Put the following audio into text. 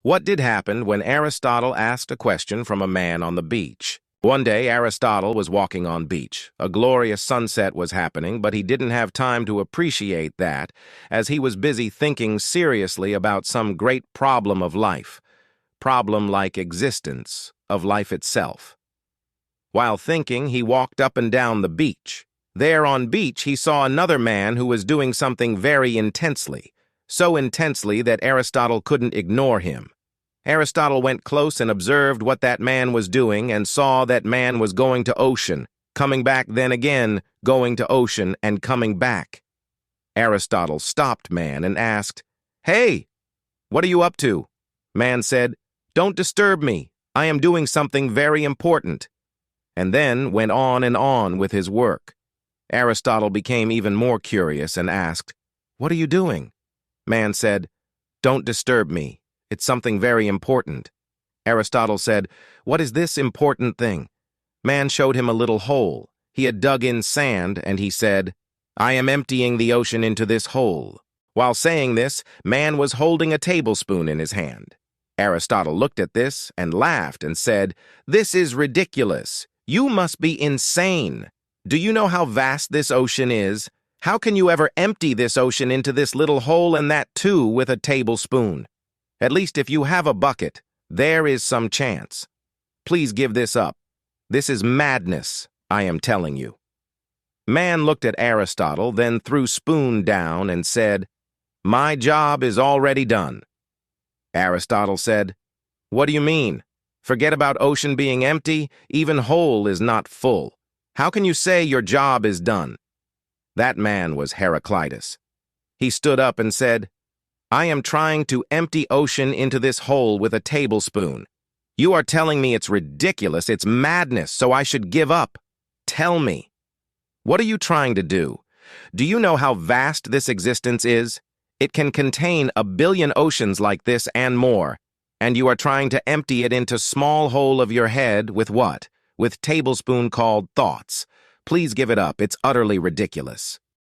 What did happen when Aristotle asked a question from a man on the beach? One day, Aristotle was walking on beach. A glorious sunset was happening, but he didn't have time to appreciate that, as he was busy thinking seriously about some great problem of life. Problem like existence, of life itself. While thinking, he walked up and down the beach. There on beach, he saw another man who was doing something very intensely, so intensely that Aristotle couldn't ignore him. Aristotle went close and observed what that man was doing and saw that man was going to ocean, coming back then again, going to ocean and coming back. Aristotle stopped man and asked, "Hey, what are you up to?" Man said, "Don't disturb me. I am doing something very important," and then went on with his work. Aristotle became even more curious and asked, "What are you doing?" Man said, "Don't disturb me. It's something very important." Aristotle said, "What is this important thing?" Man showed him a little hole. He had dug in sand, and he said, "I am emptying the ocean into this hole." While saying this, man was holding a tablespoon in his hand. Aristotle looked at this and laughed and said, "This is ridiculous. You must be insane. Do you know how vast this ocean is? How can you ever empty this ocean into this little hole, and that too with a tablespoon? At least if you have a bucket, there is some chance. Please give this up. This is madness, I am telling you." Man looked at Aristotle, then threw spoon down and said, "My job is already done." Aristotle said, "What do you mean? Forget about ocean being empty, even hole is not full. How can you say your job is done?" That man was Heraclitus. He stood up and said, "I am trying to empty ocean into this hole with a tablespoon. You are telling me it's ridiculous, it's madness, so I should give up. Tell me, what are you trying to do? Do you know how vast this existence is? It can contain 1 billion oceans like this and more, and you are trying to empty it into small hole of your head with what? With tablespoon called thoughts. Please give it up, it's utterly ridiculous."